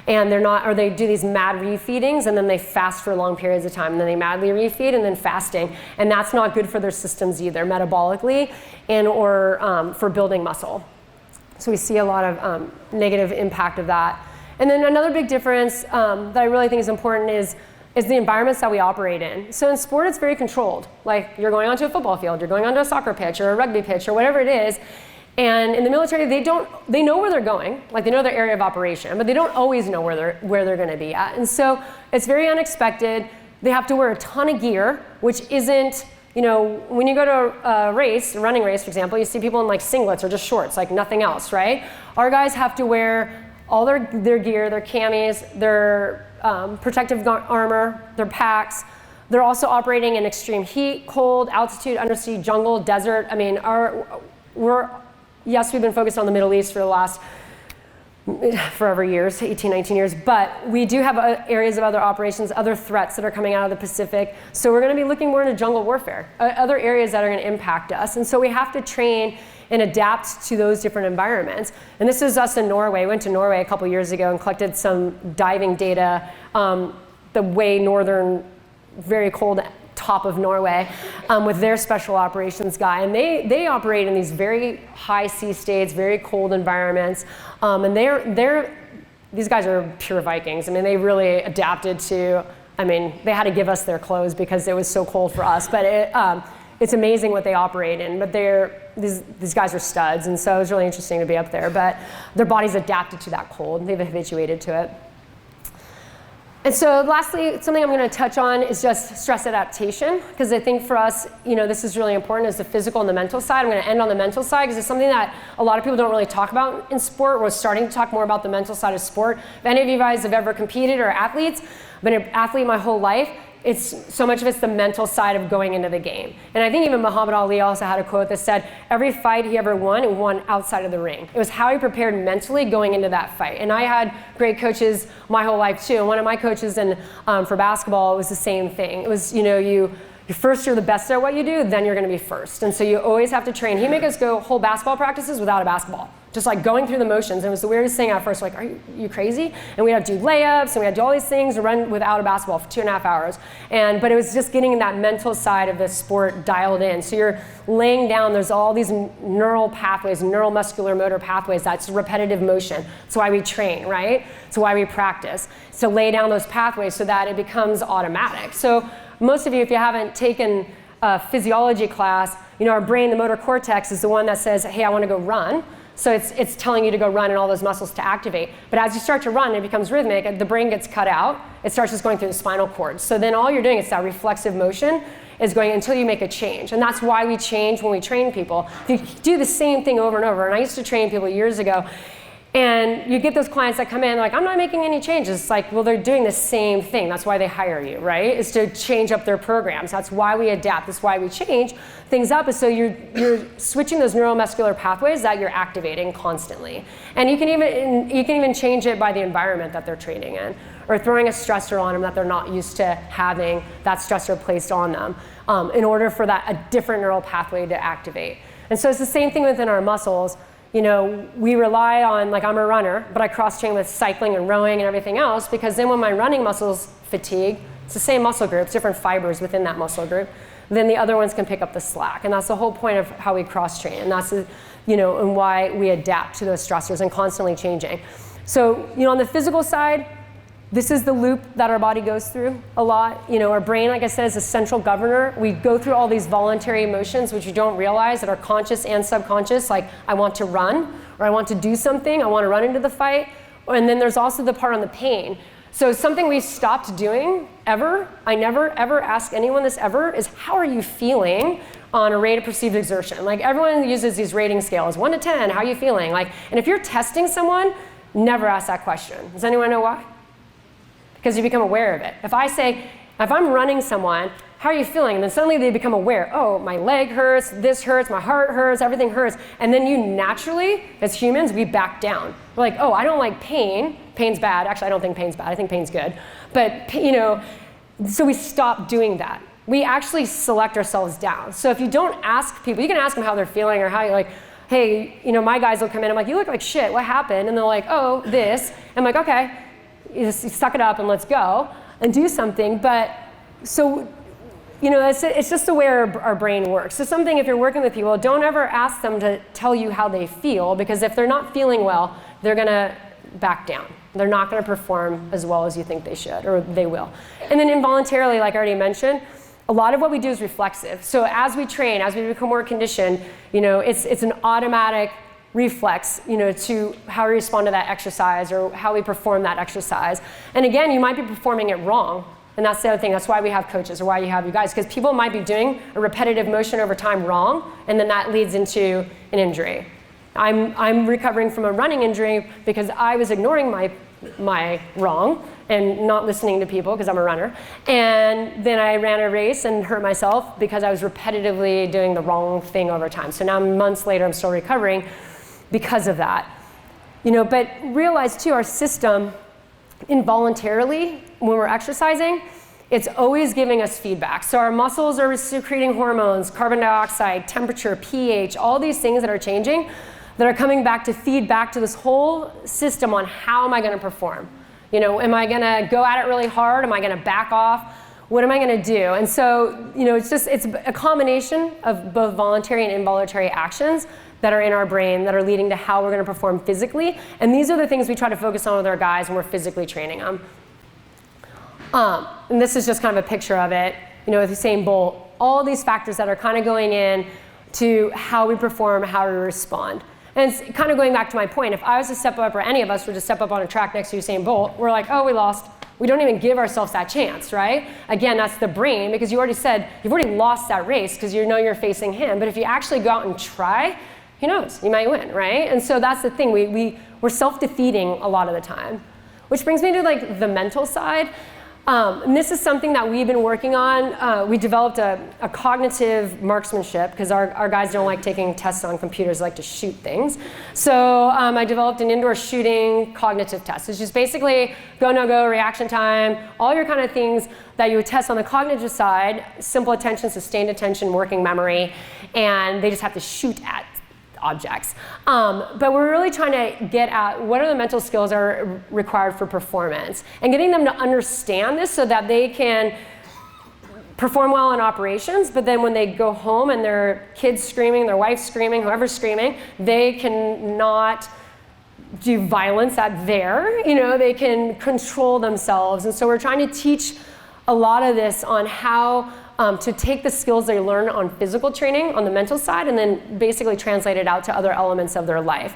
And they do these mad refeedings and then they fast for long periods of time and then they madly refeed and then fasting. And that's not good for their systems either, metabolically or for building muscle. So we see a lot of negative impact of that. And then another big difference that I really think is important is the environments that we operate in. So in sport, it's very controlled. Like you're going onto a football field, you're going onto a soccer pitch or a rugby pitch or whatever it is. And in the military, they know where they're going, like they know their area of operation, but they don't always know where they're going to be at. And so it's very unexpected. They have to wear a ton of gear, which isn't, when you go to a race, a running race, for example, you see people in like singlets or just shorts, like nothing else, right? Our guys have to wear all their gear, their camis, their protective armor, their packs. They're also operating in extreme heat, cold, altitude, undersea, jungle, desert. I mean, yes, we've been focused on the Middle East for the last forever years, 18, 19 years, but we do have areas of other operations, other threats that are coming out of the Pacific. So we're going to be looking more into jungle warfare, other areas that are going to impact us. And so we have to train and adapt to those different environments. And this is us in Norway. We went to Norway a couple years ago and collected some diving data, the way northern, very cold top of Norway, with their special operations guy. And they operate in these very high sea states, very cold environments. And these guys are pure Vikings. I mean, they really adapted to, they had to give us their clothes because it was so cold for us. But it's amazing what they operate in. But these guys are studs. And so it was really interesting to be up there. But their bodies adapted to that cold. They've habituated to it. And so lastly, something I'm going to touch on is just stress adaptation, because I think for us, this is really important, is the physical and the mental side. I'm going to end on the mental side because it's something that a lot of people don't really talk about in sport. We're starting to talk more about the mental side of sport. If any of you guys have ever competed or are athletes, I've been an athlete my whole life. It's so much of it's the mental side of going into the game. And I think even Muhammad Ali also had a quote that said, every fight he ever won, he won outside of the ring. It was how he prepared mentally going into that fight. And I had great coaches my whole life too. And one of my coaches for basketball, it was the same thing. It was, first you're the best at what you do, then you're going to be first. And so you always have to train. He'd make us go whole basketball practices without a basketball. Just like going through the motions. And it was the weirdest thing at first, like, are you crazy? And we'd have to do layups, and we had to do all these things and run without a basketball for 2.5 hours. But it was just getting that mental side of the sport dialed in. So you're laying down, there's all these neural pathways, neuromuscular motor pathways, that's repetitive motion. That's why we train, right? That's why we practice. So lay down those pathways so that it becomes automatic. So most of you, if you haven't taken a physiology class, our brain, the motor cortex, is the one that says, hey, I want to go run. So it's telling you to go run and all those muscles to activate. But as you start to run, it becomes rhythmic, the brain gets cut out, it starts just going through the spinal cord. So then all you're doing is that reflexive motion is going until you make a change. And that's why we change when we train people. If you do the same thing over and over, and I used to train people years ago, and you get those clients that come in like, I'm not making any changes. It's like, well, they're doing the same thing. That's why they hire you, right? Is to change up their programs. That's why we adapt. That's why we change things up. Is so you're switching those neuromuscular pathways that you're activating constantly. And you can even change it by the environment that they're training in, or throwing a stressor on them that they're not used to having that stressor placed on them, in order for a different neural pathway to activate. And so it's the same thing within our muscles. We rely on, like, I'm a runner, but I cross-train with cycling and rowing and everything else, because then when my running muscles fatigue, it's the same muscle group, it's different fibers within that muscle group, then the other ones can pick up the slack. And that's the whole point of how we cross-train. And that's, and why we adapt to those stressors and constantly changing. So, on the physical side, this is the loop that our body goes through a lot. Our brain, like I said, is a central governor. We go through all these voluntary emotions, which you don't realize, that are conscious and subconscious, like I want to run, or I want to do something, I want to run into the fight. And then there's also the part on the pain. So something we stopped doing ever, I never ever ask anyone this ever, is how are you feeling on a rate of perceived exertion? Like, everyone uses these rating scales, 1 to 10, how are you feeling? And if you're testing someone, never ask that question. Does anyone know why? Because you become aware of it. If I'm running someone, how are you feeling? And then suddenly they become aware, oh, my leg hurts, this hurts, my heart hurts, everything hurts. And then you naturally, as humans, we back down. We're like, oh, I don't like pain. Pain's bad. Actually, I don't think pain's bad. I think pain's good. But, so we stop doing that. We actually select ourselves down. So if you don't ask people, you can ask them how they're feeling, or how you're like, hey, my guys will come in, I'm like, you look like shit, what happened? And they're like, oh, this. I'm like, okay. You just suck it up and let's go and do something. But so, it's just the way our brain works. So something, if you're working with people, don't ever ask them to tell you how they feel, because if they're not feeling well, they're going to back down. They're not going to perform as well as you think they should, or they will. And then involuntarily, like I already mentioned, a lot of what we do is reflexive. So as we train, as we become more conditioned, it's an automatic reflex, to how we respond to that exercise or how we perform that exercise. And again, you might be performing it wrong. And that's the other thing. That's why we have coaches, or why you have you guys, because people might be doing a repetitive motion over time wrong, and then that leads into an injury. I'm recovering from a running injury because I was ignoring my wrong and not listening to people because I'm a runner. And then I ran a race and hurt myself because I was repetitively doing the wrong thing over time. So now months later, I'm still recovering because of that. But realize too, our system involuntarily, when we're exercising, it's always giving us feedback. So our muscles are secreting hormones, carbon dioxide, temperature, pH, all these things that are changing, that are coming back to feed back to this whole system on how am I going to perform? Am I going to go at it really hard? Am I going to back off? What am I going to do? And so, it's a combination of both voluntary and involuntary actions that are in our brain that are leading to how we're going to perform physically. And these are the things we try to focus on with our guys when we're physically training them. And this is just kind of a picture of it, with Usain Bolt, all these factors that are kind of going in to how we perform, how we respond. And it's kind of going back to my point. If I was to step up, or any of us were to step up on a track next to Usain Bolt, we're like, oh, we lost. We don't even give ourselves that chance, right? Again, that's the brain, because you already said, you've already lost that race because you're facing him. But if you actually go out and try, who knows? You might win, right? And so that's the thing. We're self-defeating a lot of the time. Which brings me to the mental side. And this is something that we've been working on. We developed a cognitive marksmanship, because our guys don't like taking tests on computers, they like to shoot things. So I developed an indoor shooting cognitive test. It's just basically go, no go, reaction time, all your kind of things that you would test on the cognitive side, simple attention, sustained attention, working memory, and they just have to shoot at objects. But we're really trying to get at what are the mental skills that are required for performance, and getting them to understand this so that they can perform well in operations, but then when they go home and their kid's screaming, their wife's screaming, whoever's screaming, they can not do violence at they can control themselves. And so we're trying to teach a lot of this on how to take the skills they learn on physical training on the mental side and then basically translate it out to other elements of their life.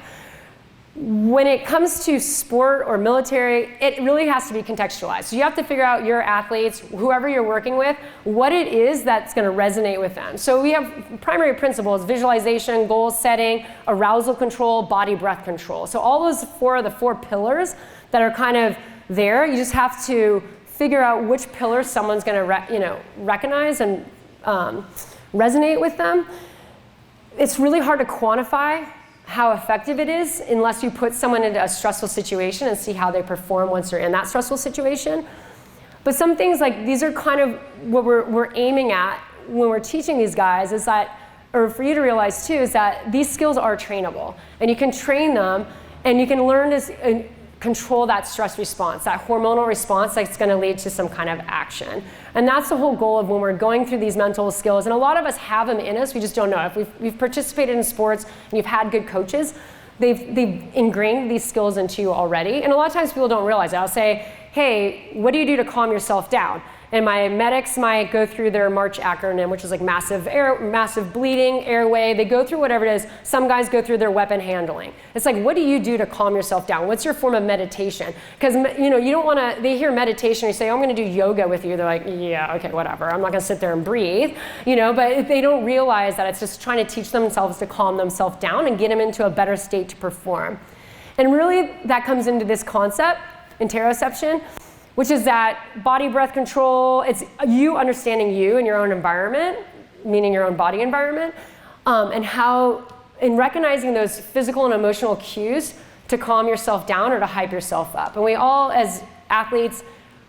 When it comes to sport or military, it really has to be contextualized. So you have to figure out your athletes, whoever you're working with, what it is that's going to resonate with them. So we have primary principles: visualization, goal setting, arousal control, body breath control. So all those four are the four pillars that are kind of there. You just have to figure out which pillar someone's going to recognize and resonate with them. It's really hard to quantify how effective it is unless you put someone into a stressful situation and see how they perform once they're in that stressful situation. But some things like these are kind of what we're aiming at when we're teaching these guys, is that, or for you to realize too, is that these skills are trainable, and you can train them, and you can learn to control that stress response, that hormonal response that's going to lead to some kind of action. And that's the whole goal of when we're going through these mental skills. And a lot of us have them in us, we just don't know. If we've participated in sports and you've had good coaches, they've ingrained these skills into you already. And a lot of times people don't realize it. I'll say, hey, what do you do to calm yourself down? And my medics might go through their MARCH acronym, which is like massive bleeding, airway. They go through whatever it is. Some guys go through their weapon handling. It's like, what do you do to calm yourself down? What's your form of meditation? Because you don't want to, they hear meditation, you say, oh, I'm going to do yoga with you. They're like, yeah, okay, whatever. I'm not going to sit there and breathe. But they don't realize that it's just trying to teach themselves to calm themselves down and get them into a better state to perform. And really that comes into this concept, interoception, which is that body breath control. It's you understanding you and your own environment, meaning your own body environment, and how, in recognizing those physical and emotional cues to calm yourself down or to hype yourself up. And we all, as athletes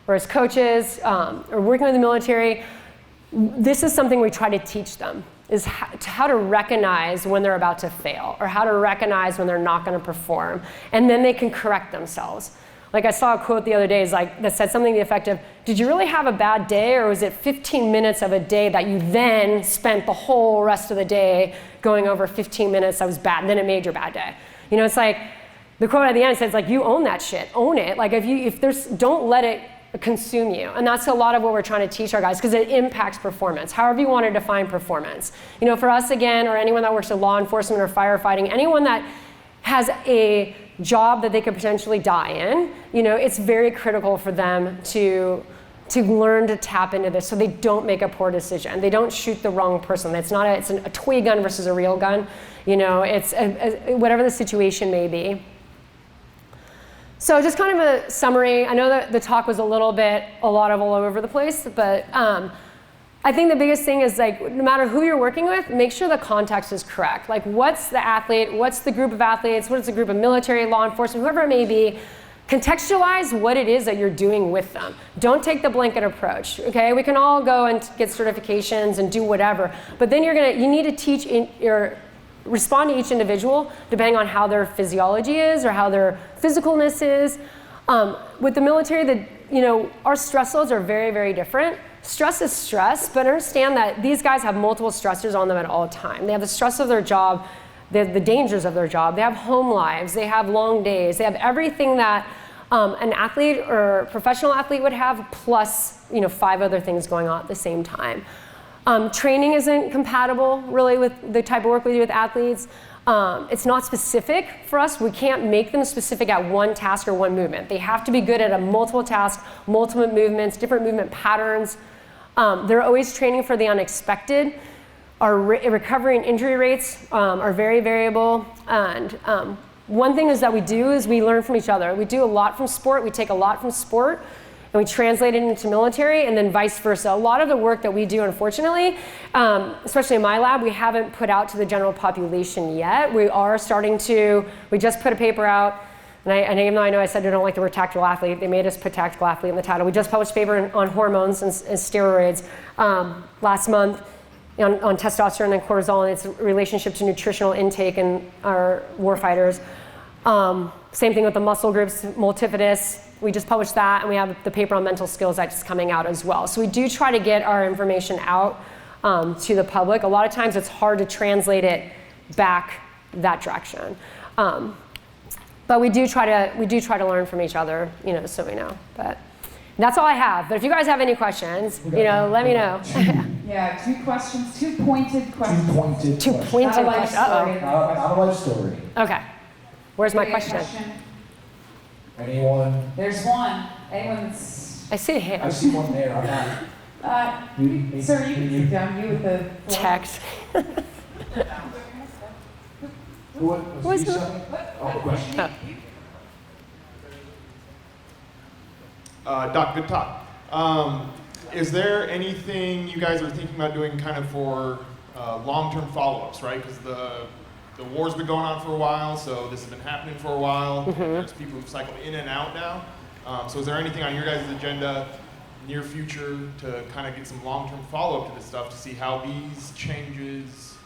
or as coaches or working with the military, this is something we try to teach them, is how to recognize when they're about to fail, or how to recognize when they're not going to perform, and then they can correct themselves. Like I saw a quote the other day that said something to the effect of, did you really have a bad day, or was it 15 minutes of a day that you then spent the whole rest of the day going over 15 minutes that was bad, and then it made your bad day? It's like, the quote at the end says, like, you own that shit, own it. Like don't let it consume you. And that's a lot of what we're trying to teach our guys, because it impacts performance, however you want to define performance. For us, again, or anyone that works in law enforcement or firefighting, anyone that has a job that they could potentially die in, it's very critical for them to to learn to tap into this so they don't make a poor decision. They don't shoot the wrong person. It's a toy gun versus a real gun. It's whatever the situation may be. So just kind of a summary. I know that the talk was a lot of all over the place, but I think the biggest thing is like, no matter who you're working with, make sure the context is correct. Like, what's the athlete? What's the group of athletes? What is the group of military, law enforcement, whoever it may be? Contextualize what it is that you're doing with them. Don't take the blanket approach, okay? We can all go and get certifications and do whatever, but then you need to teach respond to each individual depending on how their physiology is or how their physicalness is. With the military, our stress loads are very, very different. Stress is stress, but understand that these guys have multiple stressors on them at all time. They have the stress of their job, the dangers of their job, they have home lives, they have long days, they have everything that an athlete or professional athlete would have, plus 5 other things going on at the same time. Training isn't compatible really with the type of work we do with athletes. It's not specific for us. We can't make them specific at one task or one movement. They have to be good at a multiple tasks, multiple movements, different movement patterns. They're always training for the unexpected. Our recovery and injury rates are very variable. And one thing is that we learn from each other. We do a lot from sport. We take a lot from sport, and we translate it into military, and then vice versa. A lot of the work that we do, unfortunately, especially in my lab, we haven't put out to the general population yet. We are starting to. We just put a paper out, and even though I know I said I don't like the word tactical athlete, they made us put tactical athlete in the title. We just published a paper on hormones and steroids last month on testosterone and cortisol and its relationship to nutritional intake in our warfighters. Same thing with the muscle groups, multifidus. We just published that, and we have the paper on mental skills that's coming out as well. So we do try to get our information out to the public. A lot of times it's hard to translate it back that direction. But we do try to learn from each other, so we know. But that's all I have. But if you guys have any questions, let me know. Yeah, 2 questions, 2 pointed questions. 2 pointed questions. Not a life story. Okay. Where's my question? Anyone? There's one. Anyone's? I see a hand. I see one there. I'm not. Sir, you can sit down. You with the text. What was you saying? Oh, question. Doc, good talk. Is there anything you guys are thinking about doing kind of for long-term follow-ups, right? Because the war's been going on for a while, so this has been happening for a while. Mm-hmm. There's people who've cycled in and out now. So is there anything on your guys' agenda, near future, to kind of get some long-term follow-up to this stuff to see how these changes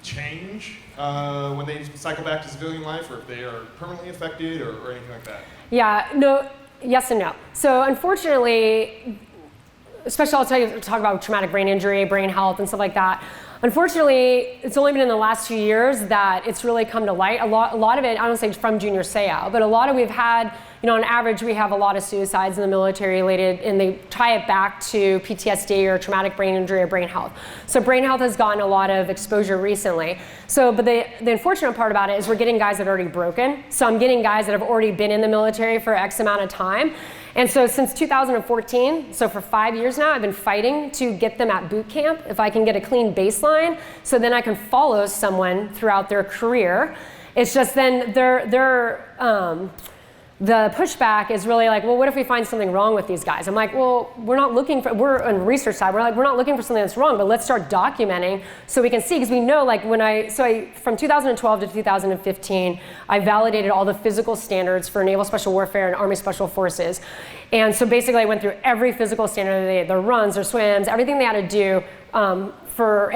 change when they cycle back to civilian life, or if they are permanently affected, or anything like that? Yeah, no, yes and no. So unfortunately, especially I'll talk about traumatic brain injury, brain health, and stuff like that. Unfortunately, it's only been in the last few years that it's really come to light. A lot of it, I don't say from junior SEAL, but a lot of we've had, on average, we have a lot of suicides in the military related, and they tie it back to PTSD or traumatic brain injury or brain health. So brain health has gotten a lot of exposure recently. So, but the unfortunate part about it is we're getting guys that are already broken. So I'm getting guys that have already been in the military for X amount of time. And so since 2014, so for 5 years now, I've been fighting to get them at boot camp if I can get a clean baseline, so then I can follow someone throughout their career. It's just then the pushback is really like, well, what if we find something wrong with these guys? I'm like, well, we're on the research side, we're not looking for something that's wrong, but let's start documenting so we can see, because we know, like from 2012 to 2015, I validated all the physical standards for Naval Special Warfare and Army Special Forces. And so basically I went through every physical standard, their runs, their swims, everything they had to do, and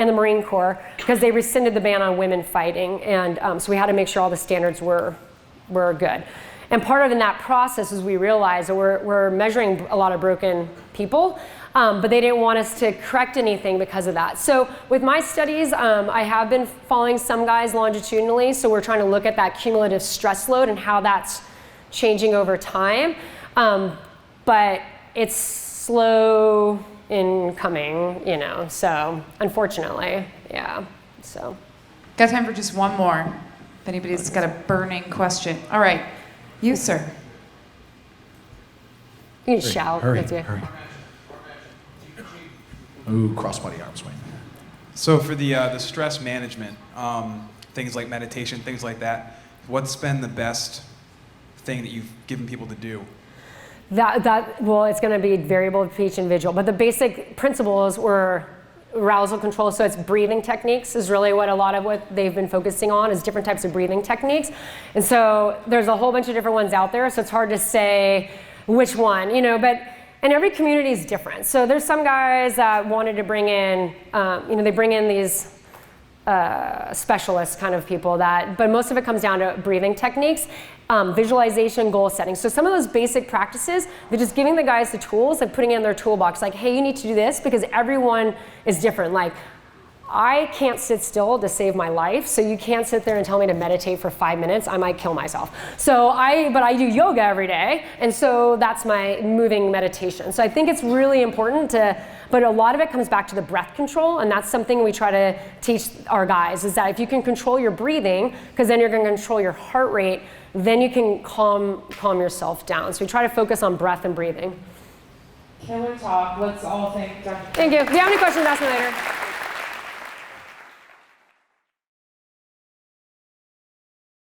the Marine Corps, because they rescinded the ban on women fighting. And so we had to make sure all the standards were good. And part of in that process is we realized that we're measuring a lot of broken people, but they didn't want us to correct anything because of that. So with my studies, I have been following some guys longitudinally, so we're trying to look at that cumulative stress load and how that's changing over time. But it's slow in coming, so unfortunately, yeah, so. Got time for just one more, if anybody's got a burning question. All right. You, sir. You can shout. Hurry. Ooh, crossbody arm swing. So for the stress management, things like meditation, things like that, what's been the best thing that you've given people to do? Well, it's going to be variable for each individual, but the basic principles were arousal control. So it's breathing techniques is really what a lot of what they've been focusing on is different types of breathing techniques. And so there's a whole bunch of different ones out there. So it's hard to say which one, and every community is different. So there's some guys that wanted to bring in, they bring in these specialist kind of people but most of it comes down to breathing techniques, visualization, goal setting. So some of those basic practices, they're just giving the guys the tools and putting it in their toolbox. Like, hey, you need to do this because everyone is different. Like, I can't sit still to save my life, so you can't sit there and tell me to meditate for 5 minutes. I might kill myself. But I do yoga every day, and so that's my moving meditation. So I think it's really important but a lot of it comes back to the breath control, and that's something we try to teach our guys, is that if you can control your breathing, because then you're going to control your heart rate, then you can calm yourself down. So we try to focus on breath and breathing. Killer talk. Let's all thank Dr. Thank you. If you have any questions, ask me later.